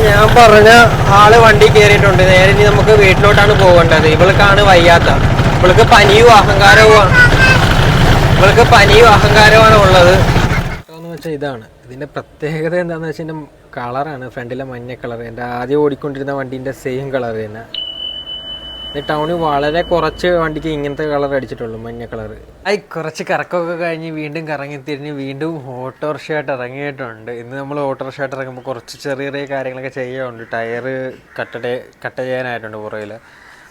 ഞാൻ പറഞ്ഞ ആള് വണ്ടി കയറിയിട്ടുണ്ട്. നേരെ ഇനി നമുക്ക് വീട്ടിലോട്ടാണ് പോകേണ്ടത്. ഇവൾക്കാണ് വയ്യാത്ത. ഇവൾക്ക് പനിയും അഹങ്കാരവുമാണ് ഉള്ളത്. എന്ന് വെച്ചാൽ ഇതാണ് ഇതിൻ്റെ പ്രത്യേകത. എന്താണെന്ന് വെച്ചാൽ ഇതിൻ്റെ കളറാണ്. ഫ്രണ്ടിലെ മഞ്ഞ കളർ എൻ്റെ ആദ്യം ഓടിക്കൊണ്ടിരുന്ന വണ്ടീൻ്റെ സെയിം കളർ തന്നെ. ടൗണിൽ വളരെ കുറച്ച് വണ്ടിക്ക് ഇങ്ങനത്തെ കളർ അടിച്ചിട്ടുള്ളൂ, മഞ്ഞ കളർ. കുറച്ച് കറക്കമൊക്കെ കഴിഞ്ഞ് വീണ്ടും കറങ്ങിത്തിരിഞ്ഞ് വീണ്ടും ഓട്ടോറിക്ഷയായിട്ട് ഇറങ്ങിയിട്ടുണ്ട്. ഇന്ന് നമ്മൾ ഓട്ടോറിക്ഷയായിട്ട് ഇറങ്ങുമ്പോൾ കുറച്ച് ചെറിയ ചെറിയ കാര്യങ്ങളൊക്കെ ചെയ്യാറുണ്ട്. ടയറ് കട്ട ചെയ്യാനായിട്ടുണ്ട് പുറകിൽ,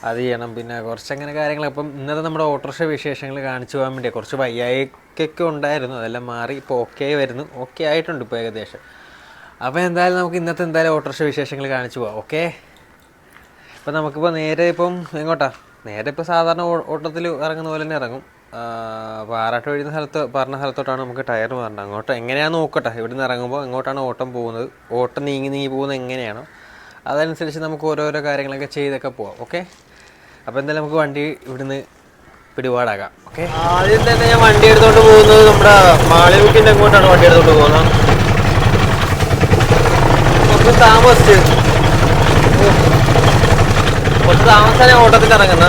അത് ചെയ്യണം. പിന്നെ കുറച്ചങ്ങനെ കാര്യങ്ങൾ. അപ്പം ഇന്നത്തെ നമ്മുടെ ഓട്ടോറിക്ഷ വിശേഷങ്ങൾ കാണിച്ചു പോകാൻ വേണ്ടിയാണ്. കുറച്ച് വയ്യായ്ക്കൊക്കെ ഉണ്ടായിരുന്നു, അതെല്ലാം മാറി ഇപ്പോൾ ഓക്കെ വരുന്നു. ഓക്കെ ആയിട്ടുണ്ട് ഇപ്പോൾ ഏകദേശം. അപ്പോൾ എന്തായാലും നമുക്ക് ഇന്നത്തെ ഓട്ടോറിക്ഷ വിശേഷങ്ങൾ കാണിച്ചു പോകാം. ഓക്കെ, ഇപ്പം നമുക്കിപ്പോൾ നേരെ നേരെ ഇപ്പോൾ സാധാരണ ഓട്ടത്തിൽ ഇറങ്ങുന്ന പോലെ തന്നെ ഇറങ്ങും. അപ്പോൾ ആറാട്ട് വഴിയുന്ന പറഞ്ഞ സ്ഥലത്തോട്ടാണ് നമുക്ക് ടയർ മാറേണ്ടത്. അങ്ങോട്ട് എങ്ങനെയാണെന്ന് നോക്കട്ടെ. ഇവിടെ നിന്ന് ഇറങ്ങുമ്പോൾ എങ്ങോട്ടാണ് ഓട്ടം പോകുന്നത്, ഓട്ടം നീങ്ങി പോകുന്നത് എങ്ങനെയാണോ അതനുസരിച്ച് നമുക്ക് ഓരോരോ കാര്യങ്ങളൊക്കെ ചെയ്തൊക്കെ പോവാം. ഓക്കെ, അപ്പോൾ എന്തായാലും നമുക്ക് വണ്ടി ഇവിടുന്ന് പിടിപാടാകാം. ഓക്കെ, ആദ്യം തന്നെ ഞാൻ വണ്ടി എടുത്തോണ്ട് പോകുന്നത് നമ്മുടെ മാളിബുക്കിൻ്റെ അങ്ങോട്ടാണ് വണ്ടി എടുത്തോണ്ട് പോകുന്നത്. കുറച്ച് താമസം ഓട്ടത്തിൽ ഇറങ്ങുന്ന.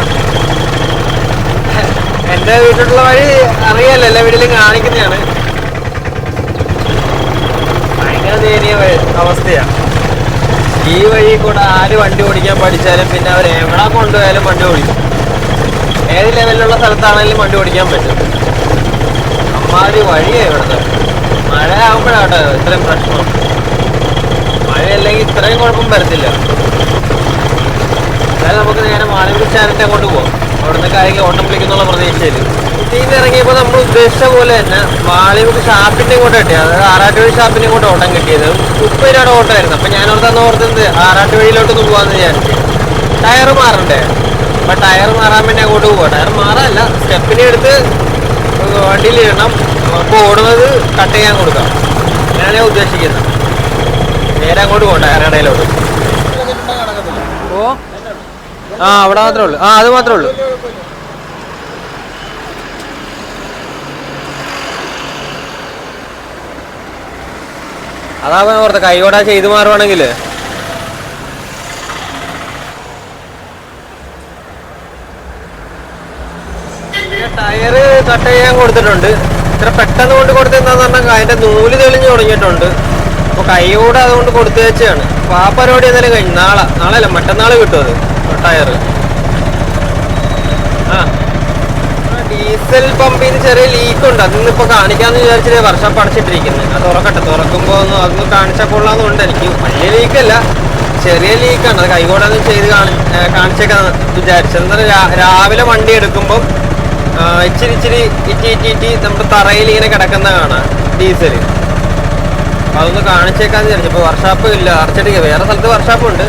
എൻ്റെ വീട്ടിലുള്ള വഴി അറിയാലോ, എല്ലാ വീട്ടിലും കാണിക്കുന്നതാണ്. ഭയങ്കര ദയനീയ അവസ്ഥയാണ്. ഈ വഴി കൂടെ ആര് വണ്ടി ഓടിക്കാൻ പഠിച്ചാലും പിന്നെ അവർ എവിടെ കൊണ്ടുപോയാലും വണ്ടി ഓടിക്കും. ഏത് ലെവലിലുള്ള സ്ഥലത്താണെങ്കിലും വണ്ടി ഓടിക്കാൻ പറ്റും. അമ്മാതിരി വഴിയാണ് ഇവിടുത്തെ. മഴ ആകുമ്പോഴാട്ടോ ഇത്രയും പ്രശ്നം. മഴയല്ലെങ്കിൽ ഇത്രയും കുഴപ്പം വരത്തില്ല. അതായത് നമുക്ക് നേരെ മാളിബുക്ക് സ്റ്റാൻഡിൻ്റെ അങ്ങോട്ട് പോകാം. അവിടുന്ന് കാര്യങ്ങൾ ഓട്ടം വിളിക്കുന്നുള്ള പ്രതീക്ഷയിൽ ഇതിൽ ഇറങ്ങിയപ്പോൾ നമ്മൾ ഉദ്ദേശിച്ച പോലെ തന്നെ മാളിബുക്ക് ഷാപ്പിൻ്റെ ഇങ്ങോട്ട് കിട്ടി. അതായത് ആറാട്ടുവഴി ഷാപ്പിൻ്റെ ഇങ്ങോട്ട് ഓട്ടം കിട്ടിയത് 30 രൂപയുടെ ഓട്ടമായിരുന്നു. അപ്പം ഞാൻ ഓർത്തത് ആറാട്ടുവഴിയിലോട്ടൊന്ന് പോകാമെന്ന് വിചാരിച്ചു. ടയർ മാറണ്ടേ? അപ്പം ടയർ മാറാൻ വേണ്ടി അങ്ങോട്ട് പോകാം. ടയർ മാറാനല്ല, സ്റ്റെപ്പിനെ എടുത്ത് വണ്ടിയിൽ ഇടണം. അപ്പോൾ ഓടുന്നത് കട്ട് ചെയ്യാൻ കൊടുക്കാം. ഞാനേ ഉദ്ദേശിക്കുന്നത്. നേരെ അങ്ങോട്ട് പോകണ്ട, ടയറിടയിലോട്ട്. ഓ അവിടെ മാത്രമേ ഉള്ളൂ. അത് മാത്രമേ ഉള്ളൂ. അതാ ഓർത്ത കൈയോടാ ചെയ്ത് മാറുവാണെങ്കിൽ. ടയറ് കട്ട് ചെയ്യാൻ കൊടുത്തിട്ടുണ്ട്. ഇത്ര പെട്ടെന്ന് കൊണ്ട് കൊടുത്തെന്താന്ന് പറഞ്ഞാൽ അതിന്റെ നൂല് തെളിഞ്ഞു തുടങ്ങിയിട്ടുണ്ട്. അപ്പോൾ കൈയോടെ അതുകൊണ്ട് കൊടുത്തു വെച്ചാണ്. അപ്പോൾ ആ പരിപാടി എന്തായാലും കഴിഞ്ഞു. നാളെ അല്ല മറ്റന്നാൾ കിട്ടും അത് ടയറ്. ഡീസൽ പമ്പിൽ നിന്ന് ചെറിയ ലീക്ക് ഉണ്ട്. അതിന്നിപ്പോൾ കാണിക്കാമെന്ന് വിചാരിച്ചിട്ട് വർഷം അടച്ചിട്ടിരിക്കുന്നത്. അത് തുറക്കുമ്പോൾ അതൊന്ന് കാണിച്ചാൽ കൊള്ളാമെന്നുണ്ട് എനിക്ക്. വലിയ ലീക്കല്ല, ചെറിയ ലീക്കാണ്. അത് കൈകോടൊന്ന് ചെയ്ത് കാണിച്ചേക്കാന്ന് വിചാരിച്ചത്. എന്നാൽ രാവിലെ വണ്ടി എടുക്കുമ്പം ഇച്ചിരി ഇറ്റി നമ്മുടെ തറയിൽ ഇങ്ങനെ കിടക്കുന്ന കാണാം ഡീസൽ. അപ്പോൾ അതൊന്ന് കാണിച്ചേക്കാന്ന് വിചാരിച്ചു. ഇപ്പോൾ വർക്ക്ഷോപ്പ് ഇല്ല, അടച്ചിട്ടിരിക്കുക. വേറെ സ്ഥലത്ത് വർക്ക്ഷോപ്പ് ഉണ്ട്,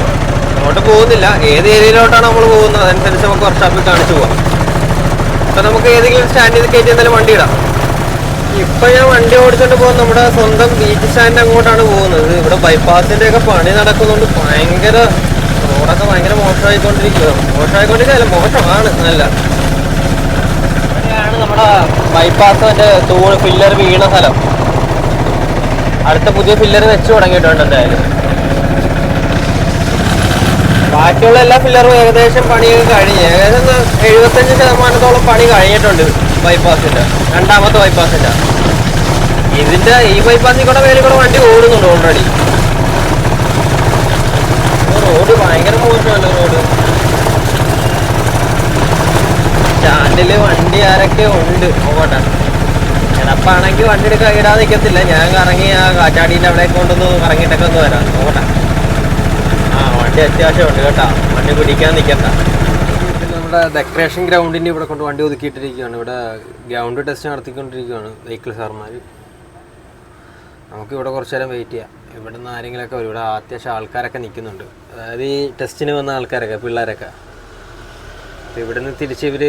അങ്ങോട്ട് പോകുന്നില്ല. ഏത് ഏരിയയിലോട്ടാണ് നമ്മൾ പോകുന്നത് അതനുസരിച്ച് നമുക്ക് വർക്ക്ഷോപ്പിൽ കാണിച്ചു പോകാം. അപ്പം നമുക്ക് ഏതെങ്കിലും സ്റ്റാൻഡിൽ കയറ്റി എന്തായാലും വണ്ടി ഇടാം. ഇപ്പം ഞാൻ വണ്ടി ഓടിച്ചുകൊണ്ട് പോകുന്നത് നമ്മുടെ സ്വന്തം ബീച്ച് സ്റ്റാൻഡ് അങ്ങോട്ടാണ് പോകുന്നത്. ഇവിടെ ബൈപ്പാസിൻ്റെ ഒക്കെ പണി നടക്കുന്നുണ്ട്. റോഡൊക്കെ ഭയങ്കര മോശമായിക്കൊണ്ടിരിക്കുകയാണ്. മോശമാണ് നല്ല. ഇവിടെയാണ് നമ്മുടെ ബൈപ്പാസിൻ്റെ ഫില്ലർ വീണ സ്ഥലം. അടുത്ത പുതിയ ഫില്ലർ വെച്ച് തുടങ്ങിയിട്ടുണ്ട് എന്തായാലും. ബാക്കിയുള്ള എല്ലാ ഫില്ലറും ഏകദേശം പണിയൊക്കെ കഴിഞ്ഞ് ഏകദേശം 75% പണി കഴിഞ്ഞിട്ടുണ്ട് ബൈപ്പാസിൻ്റെ, രണ്ടാമത്തെ ബൈപ്പാസിൻ്റെ. ഈ ബൈപ്പാസിൽ കൂടെ മേലിൽ കൂടെ വണ്ടി ഓടുന്നുണ്ട് ഓൾറെഡി. റോഡ് ഭയങ്കര മോശമല്ല റോഡ്. സ്റ്റാൻഡിൽ വണ്ടി ആരൊക്കെ ഉണ്ട് നോക്കട്ടെ. ചിലപ്പാണെങ്കിൽ വണ്ടി ഇടാതെ നിൽക്കത്തില്ല. ഞാൻ കറങ്ങി ആ കാറ്റാടീൻ്റെ അവിടെ കൊണ്ടൊന്ന് കറങ്ങിയിട്ടൊക്കെ ഒന്ന് വരാം നോക്കട്ടെ. വണ്ടി അത്യാവശ്യമുണ്ട് കേട്ടോ, വണ്ടി പിടിക്കാൻ നിൽക്കണ്ട. നമ്മുടെ ഡെക്കറേഷൻ ഗ്രൗണ്ടിൻ്റെ ഇവിടെ കൊണ്ട് വണ്ടി ഒതുക്കിയിട്ടിരിക്കുകയാണ്. ഇവിടെ ഗ്രൗണ്ട് ടെസ്റ്റ് നടത്തിക്കൊണ്ടിരിക്കുകയാണ് വെഹിക്കിൾ സാർമാർ. നമുക്കിവിടെ കുറച്ച് നേരം വെയിറ്റ് ചെയ്യാം. ഇവിടെ നിന്ന് ആരെങ്കിലുമൊക്കെ വരും. ഇവിടെ അത്യാവശ്യം ആൾക്കാരൊക്കെ നിൽക്കുന്നുണ്ട്, അതായത് ഈ ടെസ്റ്റിന് വന്ന ആൾക്കാരൊക്കെ, പിള്ളേരൊക്കെ. അപ്പോൾ ഇവിടെ നിന്ന് തിരിച്ച് ഇവർ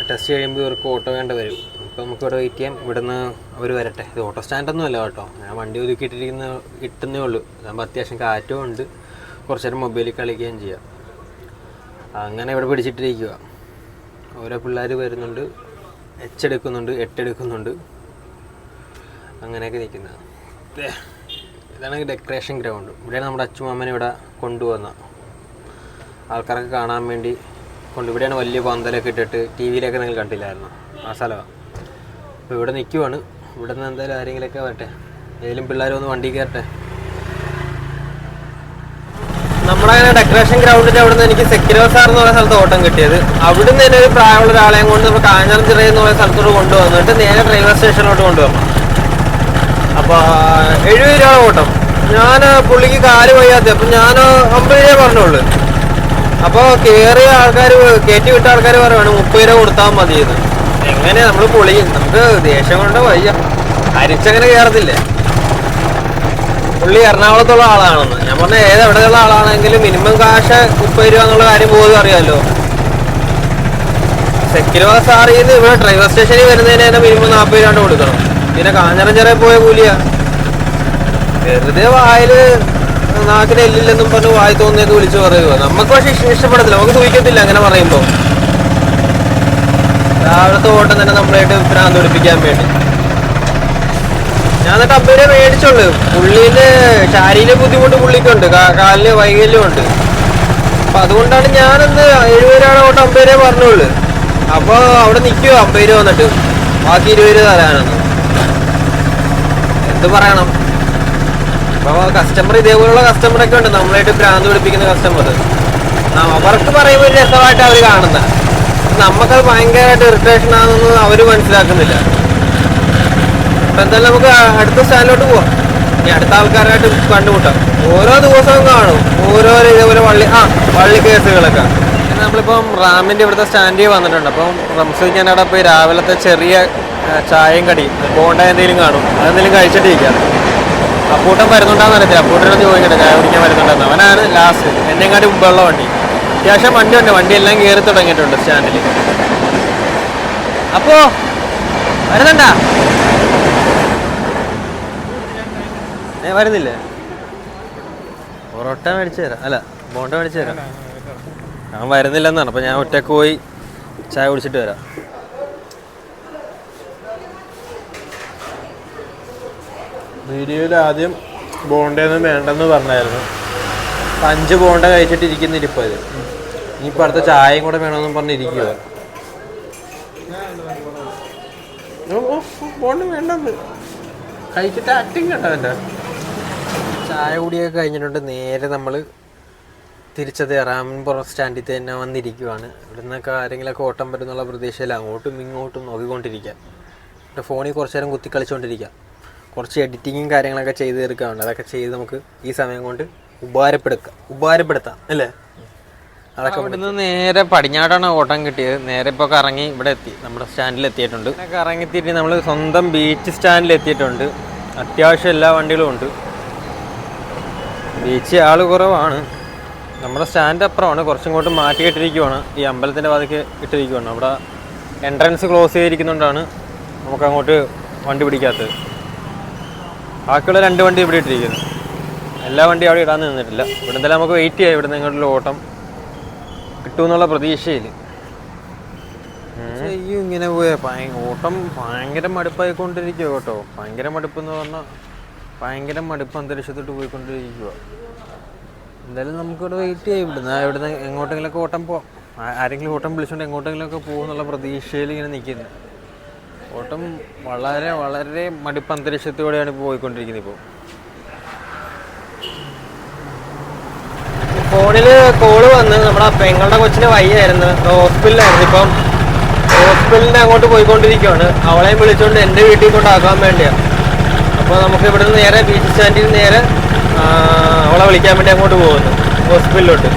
ടെസ്റ്റ് കഴിയുമ്പോൾ ഇവർക്ക് ഓട്ടോ വേണ്ട വരും. അപ്പോൾ നമുക്കിവിടെ വെയിറ്റ് ചെയ്യാം. ഇവിടെ നിന്ന് അവർ വരട്ടെ. ഇത് ഓട്ടോ സ്റ്റാൻഡൊന്നും അല്ല കേട്ടോ, ഞാൻ വണ്ടി ഇട്ടുന്നേ ഉള്ളൂ. അതാകുമ്പോൾ അത്യാവശ്യം കാറ്റും ഉണ്ട്, കുറച്ച് നേരം മൊബൈലിൽ കളിക്കുകയും ചെയ്യാം. അങ്ങനെ ഇവിടെ പിടിച്ചിട്ടിരിക്കുക. ഓരോ പിള്ളേർ വരുന്നുണ്ട്, എടുക്കുന്നുണ്ട്, 8 എടുക്കുന്നുണ്ട്, അങ്ങനെയൊക്കെ നിൽക്കുന്നത്. ഇതാണ് ഡെക്കറേഷൻ ഗ്രൗണ്ട്. ഇവിടെയാണ് നമ്മുടെ അച്ഛനും അമ്മനും ഇവിടെ കൊണ്ടുവന്ന ആൾക്കാരൊക്കെ കാണാൻ വേണ്ടി ഇവിടെയാണ് വലിയ പന്തലൊക്കെ ഇട്ടിട്ട് ടി വിയിലൊക്കെ നിങ്ങൾ കണ്ടില്ലായിരുന്നു ആ സ്ഥലമാണ്. അപ്പോൾ ഇവിടെ നിൽക്കുവാണ്. ഇവിടെ നിന്ന് എന്തായാലും ആരെങ്കിലുമൊക്കെ വരട്ടെ, ഏതെങ്കിലും പിള്ളേർ ഒന്ന് വണ്ടി കയറട്ടെ. നമ്മളങ്ങനെ ഡെക്കറേഷൻ ഗ്രൗണ്ടിൻ്റെ അവിടെ നിന്ന് എനിക്ക് സെക്യൂരിറ്റി സാർ എന്ന് പറയുന്ന സ്ഥലത്ത് ഓട്ടം കിട്ടിയത്. അവിടെ നിന്ന് തന്നെ ഒരു പ്രായമുള്ള ഒരാളെയും കൊണ്ട് നമ്മൾ കാഞ്ഞാറഞ്ചിറ എന്ന് പറയുന്ന സ്ഥലത്തോട് കൊണ്ടുവന്നിട്ട് നേരെ റെയിൽവേ സ്റ്റേഷനിലോട്ട് കൊണ്ടുവരണം. അപ്പോൾ 70 രൂപ ഓട്ടം. ഞാൻ പുള്ളിക്ക് കാല് വയ്യാത്ത, അപ്പം ഞാൻ 50 രൂപ പറഞ്ഞുള്ളൂ. അപ്പോൾ കയറിയ ആൾക്കാർ, കയറ്റി വിട്ട ആൾക്കാർ പറയുവാണ് 30 രൂപ കൊടുത്താൽ മതിയെന്ന്. എങ്ങനെ നമ്മൾ പൊളിയും, നമുക്ക് ദേഷ്യം കൊണ്ട് വയ്യ, അരിച്ചങ്ങനെ കയറത്തില്ലേ. പുള്ളി എറണാകുളത്തുള്ള ആളാണെന്ന് ഞാൻ പറഞ്ഞ, എവിടെയുള്ള ആളാണെങ്കിലും മിനിമം കാശ് 30 രൂപ എന്നുള്ള കാര്യം പോലും അറിയാമല്ലോ. സെക്യൂരിറ്റി സാറിന്ന് ഇവിടെ ഡ്രൈവർ സ്റ്റേഷനിൽ വരുന്നതിന് തന്നെ മിനിമം 40 രൂപ കൊടുക്കണം. പിന്നെ കാഞ്ഞിറഞ്ചിറ പോയ കൂലിയാ. വെറുതെ വായിൽ നാക്കിന് എല്ലില്ലെന്നും പറഞ്ഞ് വായി തോന്നിയൊക്കെ വിളിച്ചു പറയുക. നമുക്ക് പക്ഷെ ഇഷ്ടപ്പെടത്തില്ല, നമുക്ക് സൂഹിക്കത്തില്ല അങ്ങനെ പറയുമ്പോൾ. രാവിലത്തെ ഓട്ടം തന്നെ നമ്മളായിട്ട് ഭ്രാന്ത് പിടിപ്പിക്കാൻ വേണ്ടി ഞാൻ എന്നിട്ട് 50 രൂപ മേടിച്ചുള്ളൂ. പുള്ളീൻ്റെ ശാരീരിക ബുദ്ധിമുട്ട് പുള്ളിക്കുണ്ട്, കാലിന് വൈകല്യം ഉണ്ട്. അപ്പം അതുകൊണ്ടാണ് ഞാനൊന്ന് 70 രൂപയുടെ ഓട്ടം 50 രൂപ പറഞ്ഞുള്ളൂ. അപ്പോൾ അവിടെ നിൽക്കുമോ 50 രൂപ വന്നിട്ട്, ബാക്കി 20 രൂപ തരാനെന്ന് എന്ത് പറയണം. അപ്പോൾ കസ്റ്റമർ, ഇതേപോലുള്ള കസ്റ്റമറൊക്കെ ഉണ്ട് നമ്മളായിട്ട് ഭ്രാന്ത് പിടിപ്പിക്കുന്ന കസ്റ്റമർ. അവർക്ക് പറയുമ്പോൾ രസമായിട്ട് അവർ കാണുന്ന, നമുക്കത് ഭയങ്കരമായിട്ട് ഇറിറ്റേഷൻ ആണെന്ന് അവർ മനസ്സിലാക്കുന്നില്ല. അപ്പം എന്തായാലും നമുക്ക് അടുത്ത സ്റ്റാൻഡിലോട്ട് പോവാം. ഇനി അടുത്ത ആൾക്കാരായിട്ട് കണ്ടുമുട്ടാം. ഓരോ ദിവസവും കാണും ഓരോരോ ഇതേപോലെ വള്ളി കേസുകളൊക്കെ. നമ്മളിപ്പം റാമിൻ്റെ ഇവിടുത്തെ സ്റ്റാൻഡിൽ വന്നിട്ടുണ്ട്. അപ്പം റംസിക്കാൻ അവിടെ പോയി രാവിലത്തെ ചെറിയ ചായയും കടിയും ബോണ്ട എന്തെങ്കിലും കാണും, അതെന്തെങ്കിലും കഴിച്ചിട്ടിരിക്കാം. അപ്പൂട്ടൻ വരുന്നുണ്ടാന്ന് അറിയത്തില്ല. അപ്പൂട്ടനൊന്ന് ചോദിക്കട്ടെ ചായ കുടിക്കാൻ വരുന്നുണ്ടെന്ന്. അവനാണ് ലാസ്റ്റ്, എന്നെങ്ങാട്ടി മുമ്പുള്ള വണ്ടി. അത്യാവശ്യം വണ്ടിയുണ്ട്, വണ്ടിയെല്ലാം കയറി തുടങ്ങിയിട്ടുണ്ട് സ്റ്റാൻഡിൽ. അപ്പോ വരുന്നുണ്ടാ? വരുന്നില്ലേ? പൊറോട്ട മേടിച്ചു തരാം, അല്ല ബോണ്ട മേടിച്ചു തരാം. ഞാൻ വരുന്നില്ലെന്നാണ്. അപ്പം ഞാൻ ഒറ്റക്ക് പോയി ചായ കുടിച്ചിട്ട് വരാം. വീഡിയോയിൽ ആദ്യം ബോണ്ടയൊന്നും വേണ്ടെന്ന് പറഞ്ഞായിരുന്നു. 5 ബോണ്ട കഴിച്ചിട്ടിരിക്കുന്നില്ല ഇപ്പോൾ. ഇത് ഇനിയിപ്പോൾ അടുത്ത ചായയും കൂടെ വേണമെന്നും പറഞ്ഞിരിക്കുക. ബോണ്ട വേണ്ടെന്ന് കഴിച്ചിട്ട് ആക്ടിങ് കണ്ടോ എൻ്റെ. ചായ കുടിയൊക്കെ കഴിഞ്ഞിട്ടുണ്ട്. നേരെ നമ്മൾ തിരിച്ചത് റാമിൻപുറം സ്റ്റാൻഡിൽ തന്നെ വന്നിരിക്കുവാണ്. ഇവിടെ നിന്നൊക്കെ ആരെങ്കിലുമൊക്കെ ഓട്ടം പറ്റുന്നുള്ള പ്രതീക്ഷയിൽ അങ്ങോട്ടും ഇങ്ങോട്ടും നോക്കിക്കൊണ്ടിരിക്കാം. എൻ്റെ ഫോണിൽ കുറച്ച് നേരം കുത്തി കളിച്ചുകൊണ്ടിരിക്കാം. കുറച്ച് എഡിറ്റിങ്ങും കാര്യങ്ങളൊക്കെ ചെയ്ത് തീർക്കാറുണ്ട്. അതൊക്കെ ചെയ്ത് നമുക്ക് ഈ സമയം കൊണ്ട് ഉപകാരപ്പെടുത്താം അല്ലേ. അതൊക്കെ ഇവിടുന്ന് നേരെ പടിഞ്ഞാട്ടാണ് ഓട്ടം കിട്ടിയത്. നേരെ ഇപ്പോൾ കറങ്ങി ഇവിടെ എത്തി, നമ്മുടെ സ്റ്റാൻഡിൽ എത്തിയിട്ടുണ്ട്. കറങ്ങിത്തിട്ട് നമ്മൾ സ്വന്തം ബീച്ച് സ്റ്റാൻഡിൽ എത്തിയിട്ടുണ്ട്. അത്യാവശ്യം എല്ലാ വണ്ടികളും ഉണ്ട്. ബീച്ച് ആൾ കുറവാണ്. നമ്മുടെ സ്റ്റാൻഡ് അപ്പുറമാണ്, കുറച്ചിങ്ങോട്ട് മാറ്റിയിട്ടിരിക്കുവാണ്. ഈ അമ്പലത്തിൻ്റെ വാതിക്ക് ഇട്ടിരിക്കുവാണ്. അവിടെ എൻട്രൻസ് ക്ലോസ് ചെയ്തിരിക്കുന്നതുകൊണ്ടാണ് നമുക്ക് അങ്ങോട്ട് വണ്ടി പിടിക്കാത്തത്. ബാക്കിയുള്ള 2 വണ്ടി ഇവിടെ ഇട്ടിരിക്കുന്നു. എല്ലാ വണ്ടിയും അവിടെ ഇടാൻ നിന്നിട്ടില്ല. ഇവിടെ എന്തായാലും നമുക്ക് വെയിറ്റ് ചെയ്യാം. ഇവിടെ നിങ്ങളുടെ ഓട്ടം കിട്ടുമെന്നുള്ള പ്രതീക്ഷയിൽ. ഇങ്ങനെ പോയാൽ ഓട്ടം ഭയങ്കര മടുപ്പായിക്കൊണ്ടിരിക്കുക കേട്ടോ. ഭയങ്കര മടുപ്പെന്ന് പറഞ്ഞാൽ ഭയങ്കര മടുപ്പ് അന്തരീക്ഷത്തോട്ട് പോയിക്കൊണ്ടിരിക്കുക. എന്തായാലും നമുക്കിവിടെ വെയിറ്റ് ചെയ്യാം. ഇവിടുന്ന് എങ്ങോട്ടെങ്കിലൊക്കെ ഓട്ടം പോവാം. ആരെങ്കിലും ഓട്ടം വിളിച്ചുകൊണ്ട് എങ്ങോട്ടെങ്കിലുമൊക്കെ പോകുമെന്നുള്ള പ്രതീക്ഷയിൽ ഇങ്ങനെ നിൽക്കുന്നത്. ഓട്ടം വളരെ വളരെ മടുപ്പ് അന്തരീക്ഷത്തോടെയാണ് ഇപ്പോൾ പോയിക്കൊണ്ടിരിക്കുന്നത്. ഇപ്പോൾ ഫോണിൽ കോള് വന്ന് നമ്മുടെ പെങ്ങളുടെ കൊച്ചിന് വയ്യായിരുന്നു, ഹോസ്പിറ്റലായിരുന്നു. ഇപ്പം ഹോസ്പിറ്റലിൻ്റെ അങ്ങോട്ട് പോയിക്കൊണ്ടിരിക്കുകയാണ്. അവളെയും വിളിച്ചുകൊണ്ട് എൻ്റെ വീട്ടിൽ കൊണ്ടാക്കാൻ വേണ്ടിയാണ്. അപ്പോൾ നമുക്ക് ഇവിടെ നിന്ന് നേരെ ബീച്ച് സ്റ്റാൻഡിൽ നേരെ അവളെ വിളിക്കാൻ വേണ്ടി അങ്ങോട്ട് പോകുന്നു, ഹോസ്പിറ്റലിലോട്ട്.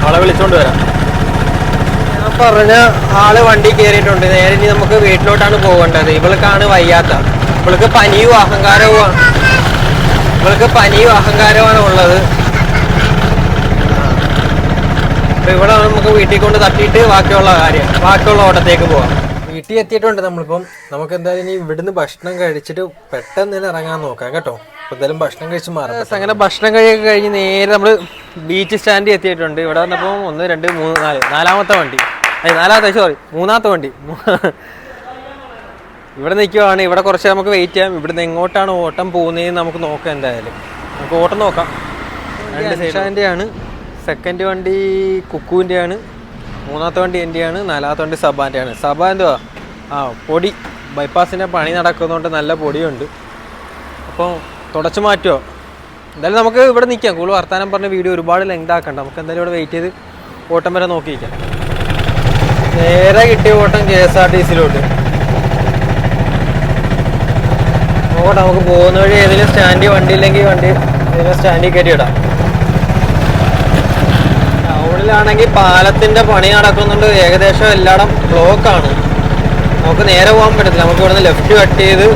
അവളെ വിളിച്ചുകൊണ്ട് വരാം. ഞാൻ പറഞ്ഞ ആള് വണ്ടി കയറിയിട്ടുണ്ട്. നേരെ ഇനി നമുക്ക് വീട്ടിലോട്ടാണ് പോകേണ്ടത്. ഇവൾക്കാണ് വയ്യാത്ത. ഇവൾക്ക് പനിയും അഹങ്കാരവുമാണ് ഉള്ളത്. അപ്പോൾ ഇവിടെ നമുക്ക് വീട്ടിൽ കൊണ്ട് തട്ടിയിട്ട് ബാക്കിയുള്ള ഓട്ടത്തേക്ക് പോവാം. വീട്ടിൽ എത്തിയിട്ടുണ്ട് നമ്മളിപ്പം. നമുക്ക് എന്തായാലും ഇനി ഇവിടുന്ന് ഭക്ഷണം കഴിച്ചിട്ട് പെട്ടെന്ന് തന്നെ ഇറങ്ങാൻ നോക്കാം കേട്ടോ. അപ്പോൾ എന്തായാലും ഭക്ഷണം കഴിച്ച് മാറാം. അങ്ങനെ ഭക്ഷണം കഴിയൊക്കെ കഴിഞ്ഞ് നേരെ നമ്മൾ ബീച്ച് സ്റ്റാൻഡിൽ എത്തിയിട്ടുണ്ട്. ഇവിടെ വന്നപ്പോൾ 1, 2, 3, 4 നാലാമത്തെ വണ്ടി, മൂന്നാമത്തെ വണ്ടി ഇവിടെ നിൽക്കുവാണ്. ഇവിടെ കുറച്ച് നമുക്ക് വെയിറ്റ് ചെയ്യാം. ഇവിടുന്ന് എങ്ങോട്ടാണ് ഓട്ടം പോകുന്നതെന്ന് നമുക്ക് നോക്കാം. എന്തായാലും നമുക്ക് ഓട്ടം നോക്കാം. അൻഷാൻ്റെ ആണ്, സെക്കൻഡ് വണ്ടി കുക്കുവിൻ്റെ ആണ്, മൂന്നാമത്തെ വണ്ടി എൻ്റെ ആണ്, നാലാമത്തെ വണ്ടി സബാൻ്റെ ആണ്. സബ എന്തുവാ പൊടി ബൈപ്പാസിൻ്റെ പണി നടക്കുന്നതുകൊണ്ട് നല്ല പൊടിയുണ്ട്. അപ്പോൾ തുടച്ചു മാറ്റുമോ? എന്തായാലും നമുക്ക് ഇവിടെ നിൽക്കാം. കൂടുതൽ വർത്താനം പറഞ്ഞ വീഡിയോ ഒരുപാട് ലെങ്ത് ആക്കണ്ട. നമുക്ക് എന്തായാലും ഇവിടെ വെയിറ്റ് ചെയ്ത് ഓട്ടം വരെ നോക്കിയിരിക്കാം. നേരെ കിട്ടിയ ഓട്ടം KSRTCയിലോട്ട് നോക്കട്ടെ. നമുക്ക് പോകുന്ന വഴി ഏതെങ്കിലും സ്റ്റാൻഡിൽ വണ്ടി ഇല്ലെങ്കിൽ വണ്ടി ഏതെങ്കിലും സ്റ്റാൻഡിൽ കയറ്റി ഇടാം. ടൗണിലാണെങ്കിൽ പാലത്തിൻ്റെ പണി നടക്കുന്നുണ്ട്. ഏകദേശം എല്ലായിടം ബ്ലോക്കാണ്. നമുക്ക് നേരെ പോകാൻ പറ്റത്തില്ല. നമുക്ക് ഇവിടുന്ന് ലെഫ്റ്റ് കട്ട് ചെയ്ത്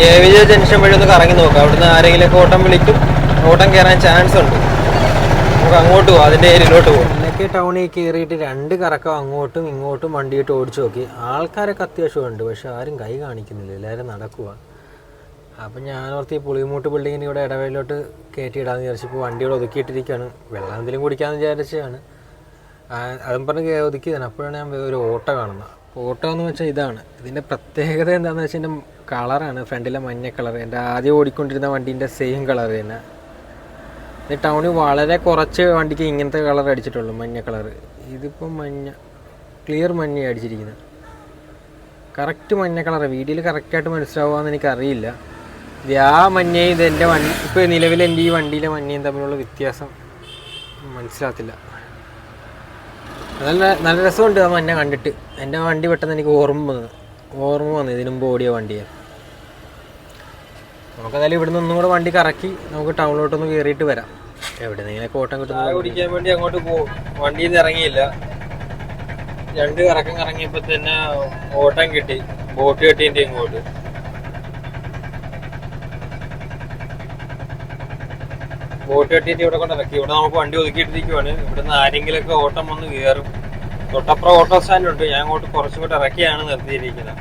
AVJ ജംഗ്ഷൻ വഴി ഒന്ന് കറങ്ങി നോക്കാം. അവിടുന്ന് ആരെങ്കിലുമൊക്കെ ഓട്ടം വിളിക്കും, ഓട്ടം കയറാൻ ചാൻസ് ഉണ്ട്. നമുക്ക് അങ്ങോട്ട് പോകാം, അതിൻ്റെ ഏരിയയിലോട്ട് പോകും. എന്നൊക്കെ ടൗണിൽ കയറിയിട്ട് 2 കറക്കം അങ്ങോട്ടും ഇങ്ങോട്ടും വണ്ടിയിട്ട് ഓടിച്ചു നോക്കി. ആൾക്കാരൊക്കെ അത്യാവശ്യമുണ്ട്, പക്ഷെ ആരും കൈ കാണിക്കുന്നില്ല, എല്ലാവരും നടക്കുക. അപ്പം ഞാനോർത്ത് ഈ പുളിമൂട്ട് ബിൽഡിങ്ങിന് ഇവിടെ ഇടവേലോട്ട് കയറ്റിയിടാമെന്ന് വിചാരിച്ചപ്പോൾ വണ്ടിയോട് ഒതുക്കിയിട്ടിരിക്കുകയാണ്. വെള്ളം എന്തെങ്കിലും കുടിക്കാമെന്ന് വിചാരിച്ചതാണ്. അതും പറഞ്ഞ് ഒതുക്കിയതാണ്. അപ്പോഴാണ് ഞാൻ ഒരു ഓട്ടോ കാണുന്നത്. ഓട്ടോ എന്ന് വെച്ചാൽ ഇതാണ്. ഇതിൻ്റെ പ്രത്യേകത എന്താണെന്ന് വെച്ചാൽ ഇതിൻ്റെ കളറാണ്. ഫ്രണ്ടിലെ മഞ്ഞ കളർ എൻ്റെ ആദ്യം ഓടിക്കൊണ്ടിരുന്ന വണ്ടീൻ്റെ സെയിം കളർ തന്നെ. ഇത് ടൗണിൽ വളരെ കുറച്ച് വണ്ടിക്ക് ഇങ്ങനത്തെ കളർ അടിച്ചിട്ടുള്ളൂ, മഞ്ഞ കളർ. ഇതിപ്പം ക്ലിയർ മഞ്ഞ അടിച്ചിരിക്കുന്നത്. കറക്റ്റ് മഞ്ഞ കളർ. വീഡിയോയിൽ കറക്റ്റായിട്ട് മനസ്സിലാവുകയെന്ന് എനിക്കറിയില്ല. ഇത് ആ മഞ്ഞയും ഇത് എൻ്റെ വണ്ടി ഇപ്പോൾ നിലവിൽ എൻ്റെ ഈ വണ്ടിയിലെ മഞ്ഞയും തമ്മിലുള്ള വ്യത്യാസം മനസ്സിലാകത്തില്ല. നല്ല രസമുണ്ട് ആ മഞ്ഞ കണ്ടിട്ട്. എൻ്റെ വണ്ടി പെട്ടെന്ന് എനിക്ക് ഓർമ്മ വന്നു ഇതിനു മുമ്പ് ഓടിയ വണ്ടിയെ. നമുക്കതായാലും ഇവിടുന്ന് ഒന്നും കൂടെ വണ്ടി കറക്കി നമുക്ക് ടൗണിലോട്ടൊന്ന് കയറിയിട്ട് വരാം. എവിടെ നിന്ന് ഇങ്ങനെ കോട്ടം കിട്ടുന്നത് ഓടിക്കാൻ വേണ്ടി അങ്ങോട്ട് പോകും. വണ്ടിയിൽ നിന്ന് ഇറങ്ങിയില്ല. 2 കറക്കം കറങ്ങിയപ്പോൾ തന്നെ ഓട്ടം കിട്ടി. ബോട്ട് കെട്ടിൻ്റെ ഇങ്ങോട്ട് ബോട്ട് കെട്ടിയിട്ട് ഇവിടെ കൊണ്ട് ഇറക്കി. ഇവിടെ നമുക്ക് വണ്ടി ഒതുക്കിയിട്ടിരിക്കുവാണ്. ഇവിടുന്ന് ആരെങ്കിലുമൊക്കെ ഓട്ടം വന്ന് കയറും. തൊട്ടപ്പുറം ഓട്ടോ സ്റ്റാൻഡുണ്ട്. ഞാൻ അങ്ങോട്ട് കുറച്ചും കൂടെ ഇറക്കിയാണ് നിർത്തിയിരിക്കുന്നത്.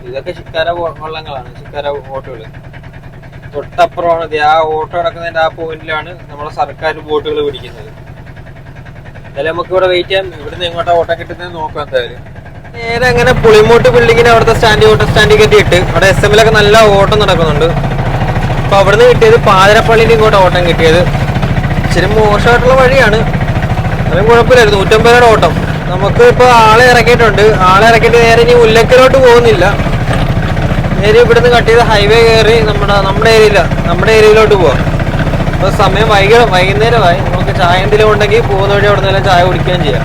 ഇതൊക്കെ ശിക്കാര വള്ളങ്ങളാണ്, ശിക്കാര ബോട്ടുകൾ. തൊട്ടപ്പുറമാണ് ആ ഓട്ടോ കിടക്കുന്നതിൻ്റെ ആ പോയിന്റിലാണ് നമ്മുടെ സർക്കാർ ബോട്ടുകൾ പിടിക്കുന്നത്. എന്തായാലും നമുക്ക് ഇവിടെ വെയിറ്റ് ചെയ്യാം. ഇവിടുന്ന് എങ്ങോട്ടാ ഓട്ടം കിട്ടുന്നത് നോക്കാം. എന്തായാലും നേരെ അങ്ങനെ പുളിമൂട്ട് ബിൽഡിങ്ങിന് അവിടുത്തെ ഓട്ടോ സ്റ്റാൻഡിൽ കെട്ടിയിട്ട് അവിടെ SMലൊക്കെ നല്ല ഓട്ടം നടക്കുന്നുണ്ട്. അപ്പോൾ അവിടുന്ന് കിട്ടിയത് പാതിരപ്പള്ളിൻ്റെ ഇങ്ങോട്ട് ഓട്ടം കിട്ടിയത്. ഇച്ചിരി മോശമായിട്ടുള്ള വഴിയാണ്, അതും കുഴപ്പമില്ലായിരുന്നു. 150 രൂപയുടെ ഓട്ടം. നമുക്ക് ഇപ്പോൾ ആളെ ഇറക്കിയിട്ടുണ്ട്. ആളെ ഇറക്കിയിട്ട് നേരെ ഇനി മുല്ലക്കലോട്ട് പോകുന്നില്ല. നേരെ ഇവിടുന്ന് കട്ട് ചെയ്ത് ഹൈവേ കയറി നമ്മുടെ ഏരിയയിലോട്ട് പോവാം. അപ്പോൾ സമയം വൈകുന്നേരമായി. നമുക്ക് ചായ എന്തെങ്കിലും ഉണ്ടെങ്കിൽ പോകുന്ന വഴി അവിടെ നിന്നെല്ലാം ചായ കുടിക്കുകയും ചെയ്യാം.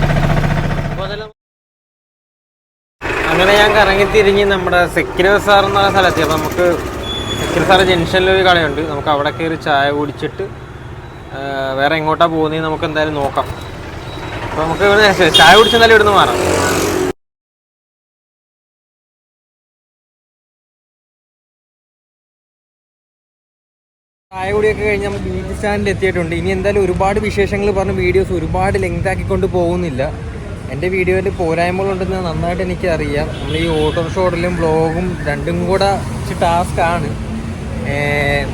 അപ്പോൾ അതെല്ലാം അങ്ങനെ ഞാൻ കറങ്ങിത്തിരിഞ്ഞ് നമ്മുടെ സെക്യൂർ സാർ എന്ന് പറയുന്ന സ്ഥലത്ത്. അപ്പോൾ നമുക്ക് സെക്യൂർ സാർ ജംഗ്ഷനിലൊരു കടയുണ്ട്. നമുക്ക് അവിടെ കയറി ചായ കുടിച്ചിട്ട് വേറെ എങ്ങോട്ടാണ് പോകുന്നത് നമുക്ക് എന്തായാലും നോക്കാം. അപ്പോൾ നമുക്ക് ഇവിടെ ചായ കുടിച്ചെന്നാലും ഇവിടുന്ന് മാറാം. ചായ കുടിയൊക്കെ കഴിഞ്ഞ് നമ്മൾ ബീച്ച് സ്റ്റാൻഡിൽ എത്തിയിട്ടുണ്ട്. ഇനി എന്തായാലും ഒരുപാട് വിശേഷങ്ങൾ പറഞ്ഞ് വീഡിയോസ് ഒരുപാട് ലെങ്ത് ആക്കിക്കൊണ്ട് പോകുന്നില്ല. എൻ്റെ വീഡിയോയിൽ പോരായ്മകളുണ്ടെന്ന് നന്നായിട്ട് എനിക്കറിയാം. നമ്മൾ ഈ ഓട്ടോറിക്ഷ ഓടലും വ്ളോഗും രണ്ടും കൂടെ ടാസ്ക്കാണ്.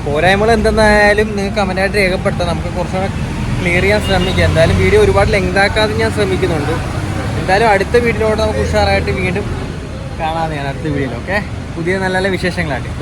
പോരായ്മകൾ എന്തെന്നായാലും നിങ്ങൾക്ക് കമൻറ്റായിട്ട് രേഖപ്പെടുത്താം. നമുക്ക് കുറച്ചുകൂടെ ക്ലിയർ ചെയ്യാൻ ശ്രമിക്കാം. എന്തായാലും വീഡിയോ ഒരുപാട് ലെങ്ത് ആക്കാതെ ഞാൻ ശ്രമിക്കുന്നുണ്ട്. എന്തായാലും അടുത്ത വീഡിയോയിലൂടെ നമുക്ക് ഉഷാറായിട്ട് വീണ്ടും കാണാമെന്ന് ഞാൻ അടുത്ത വീഡിയോയിൽ. ഓക്കെ, പുതിയ നല്ല നല്ല വിശേഷങ്ങളായിട്ട്.